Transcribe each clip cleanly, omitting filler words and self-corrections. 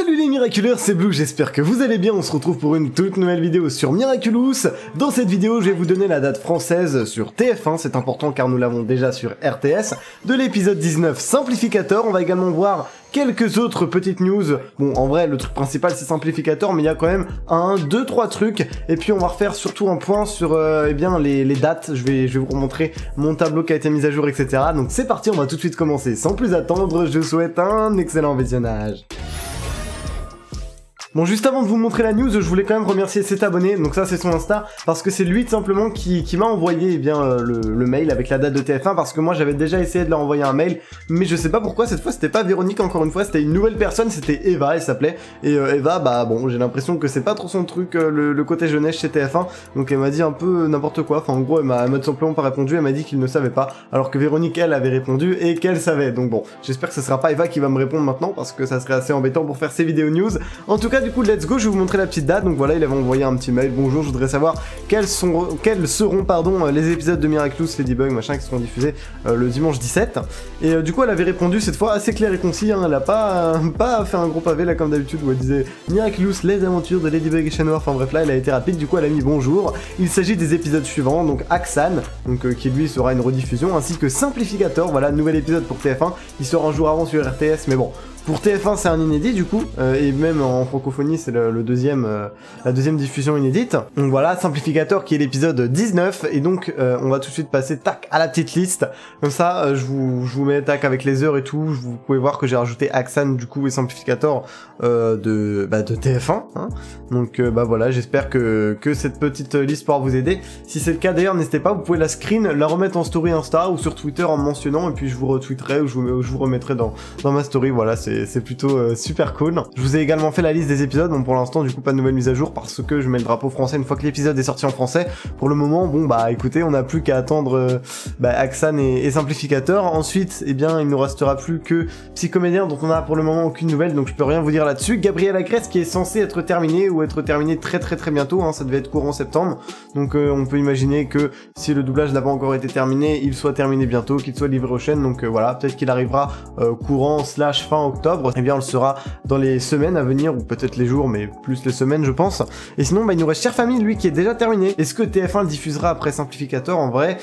Salut les Miraculeurs, c'est Blue, j'espère que vous allez bien, on se retrouve pour une toute nouvelle vidéo sur Miraculous. Dans cette vidéo, je vais vous donner la date française sur TF1, c'est important car nous l'avons déjà sur RTS, de l'épisode 19 Simplificator. On va également voir quelques autres petites news. Bon, en vrai, le truc principal c'est Simplificator, mais il y a quand même 1, 2, 3 trucs. Et puis on va refaire surtout un point sur eh bien, les dates. Je vais vous remontrer mon tableau qui a été mis à jour, etc. Donc c'est parti, on va tout de suite commencer. Sans plus attendre, je vous souhaite un excellent visionnage. Bon, juste avant de vous montrer la news, je voulais quand même remercier cet abonné, donc ça c'est son Insta, parce que c'est lui tout simplement qui m'a envoyé eh bien, le mail avec la date de TF1, parce que moi j'avais déjà essayé de leur envoyer un mail, mais je sais pas pourquoi, cette fois c'était pas Véronique encore une fois, c'était une nouvelle personne, c'était Eva, elle s'appelait, et Eva, bah bon, j'ai l'impression que c'est pas trop son truc, le côté jeunesse chez TF1, donc elle m'a dit un peu n'importe quoi, enfin en gros elle m'a tout simplement pas répondu, elle m'a dit qu'il ne savait pas, alors que Véronique elle avait répondu et qu'elle savait, donc bon, j'espère que ce sera pas Eva qui va me répondre maintenant, parce que ça serait assez embêtant pour faire ces vidéos news. En tout cas, du coup, let's go, je vais vous montrer la petite date. Donc voilà, il avait envoyé un petit mail. Bonjour, je voudrais savoir quels seront les épisodes de Miraculous, Ladybug, machin, qui seront diffusés le dimanche 17. Et du coup, elle avait répondu cette fois assez clair et concis. Hein, elle a pas fait un gros pavé là comme d'habitude où elle disait Miraculous, les aventures de Ladybug et Chat Noir. Enfin bref, là, elle a été rapide. Du coup, elle a mis bonjour. Il s'agit des épisodes suivants. Donc Axan, donc qui lui sera une rediffusion, ainsi que Simplificator. Voilà, nouvel épisode pour TF1. Il sort un jour avant sur RTS, mais bon. Pour TF1 c'est un inédit du coup, et même en francophonie c'est la deuxième diffusion inédite. Donc voilà, Simplificator qui est l'épisode 19, et donc on va tout de suite passer tac à la petite liste. Comme ça je vous mets tac avec les heures et tout, vous pouvez voir que j'ai rajouté Axan du coup et Simplificator de TF1. Hein. Donc bah voilà, j'espère que cette petite liste pourra vous aider. Si c'est le cas d'ailleurs, n'hésitez pas, vous pouvez la screen, la remettre en story Insta ou sur Twitter en me mentionnant, et puis je vous retweeterai ou je vous remettrai dans ma story, voilà, c'est plutôt super cool. Je vous ai également fait la liste des épisodes, donc pour l'instant du coup pas de nouvelles mises à jour parce que je mets le drapeau français une fois que l'épisode est sorti en français. Pour le moment, bon bah écoutez, on n'a plus qu'à attendre Axan et Simplificator. Ensuite, eh bien il ne restera plus que Psychomédien dont on a pour le moment aucune nouvelle, donc je peux rien vous dire là-dessus. Gabriel Agresse qui est censé être terminé ou être terminé très bientôt, hein, ça devait être courant septembre, donc on peut imaginer que si le doublage n'a pas encore été terminé, il soit terminé bientôt, qu'il soit livré aux chaînes, donc voilà, peut-être qu'il arrivera courant / fin octobre. Et bien on le sera dans les semaines à venir, ou peut-être les jours, mais plus les semaines je pense. Et sinon bah, il nous reste Chère Famille, lui qui est déjà terminé. Est-ce que TF1 le diffusera après Simplificator? En vrai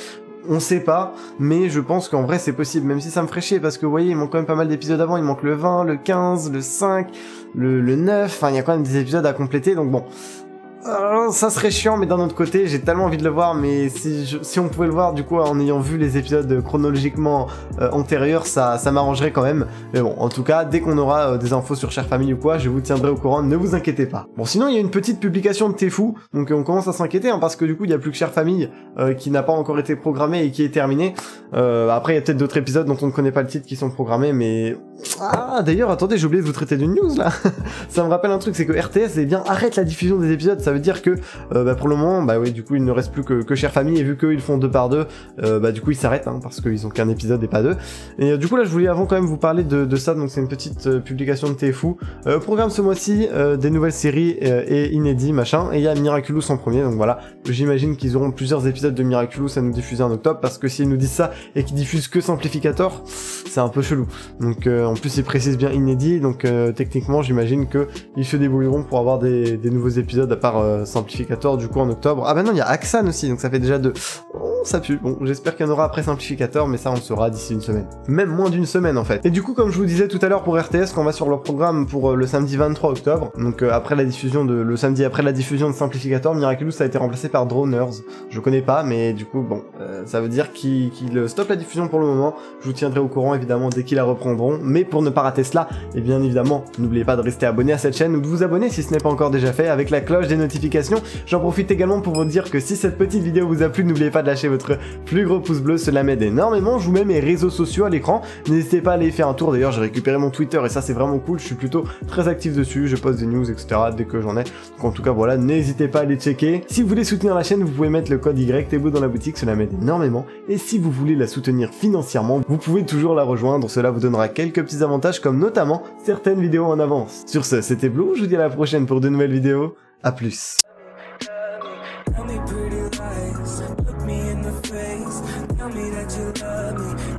on sait pas, mais je pense qu'en vrai c'est possible, même si ça me ferait chier, parce que vous voyez il manque quand même pas mal d'épisodes avant, il manque le 20, le 15, le 5, le 9, enfin il y a quand même des épisodes à compléter, donc bon. Ça serait chiant, mais d'un autre côté j'ai tellement envie de le voir, mais si on pouvait le voir du coup en ayant vu les épisodes chronologiquement antérieurs, ça m'arrangerait quand même. Mais bon, en tout cas dès qu'on aura des infos sur Chère Famille ou quoi, je vous tiendrai au courant, ne vous inquiétez pas. Bon, sinon il y a une petite publication de Tfou, donc on commence à s'inquiéter, hein, parce que du coup il y a plus que Chère Famille qui n'a pas encore été programmé et qui est terminé. Après il y a peut-être d'autres épisodes dont on ne connaît pas le titre qui sont programmés, mais... Ah d'ailleurs attendez, j'ai oublié de vous traiter d'une news là. Ça me rappelle un truc, c'est que RTS eh bien arrête la diffusion des épisodes. Ça veut dire que pour le moment, bah oui, du coup il ne reste plus que Chère Famille, et vu qu'eux ils font 2 par 2, bah du coup ils s'arrêtent, hein, parce qu'ils ont qu'un épisode et pas 2. Et du coup là je voulais avant quand même vous parler de ça, donc c'est une petite publication de TFU. Programme ce mois-ci, des nouvelles séries et inédits machin, et il y a Miraculous en premier, donc voilà, j'imagine qu'ils auront plusieurs épisodes de Miraculous à nous diffuser en octobre, parce que s'ils nous disent ça et qu'ils diffusent que Simplificator, c'est un peu chelou. Donc en plus ils précisent bien inédit, donc techniquement j'imagine que ils se débrouilleront pour avoir des nouveaux épisodes à part Simplificator du coup en octobre. Ah bah non, il y a Axan aussi, donc ça fait déjà 2. Oh, ça pue. Bon, j'espère qu'il y en aura après Simplificator, mais ça on le saura d'ici une semaine. Même moins d'une semaine en fait. Et du coup, comme je vous disais tout à l'heure pour RTS, qu'on va sur leur programme pour le samedi 23 octobre, donc après la diffusion le samedi après la diffusion de Simplificator, Miraculous a été remplacé par Droners. Je connais pas, mais du coup, bon, ça veut dire qu'il stoppe la diffusion pour le moment. Je vous tiendrai au courant évidemment dès qu'ils la reprendront, mais pour ne pas rater cela, et bien évidemment, n'oubliez pas de rester abonné à cette chaîne ou de vous abonner si ce n'est pas encore déjà fait avec la cloche des notifications. J'en profite également pour vous dire que si cette petite vidéo vous a plu, n'oubliez pas de lâcher votre plus gros pouce bleu, cela m'aide énormément. Je vous mets mes réseaux sociaux à l'écran, n'hésitez pas à aller faire un tour. D'ailleurs j'ai récupéré mon Twitter et ça c'est vraiment cool, je suis plutôt très actif dessus, je poste des news etc dès que j'en ai. Donc en tout cas voilà, n'hésitez pas à les checker. Si vous voulez soutenir la chaîne, vous pouvez mettre le code YTBO dans la boutique, cela m'aide énormément. Et si vous voulez la soutenir financièrement, vous pouvez toujours la rejoindre, cela vous donnera quelques petits avantages comme notamment certaines vidéos en avance. Sur ce, c'était Blue, je vous dis à la prochaine pour de nouvelles vidéos, à plus. Tell me pretty lies, look me in the face. Tell me that you love me.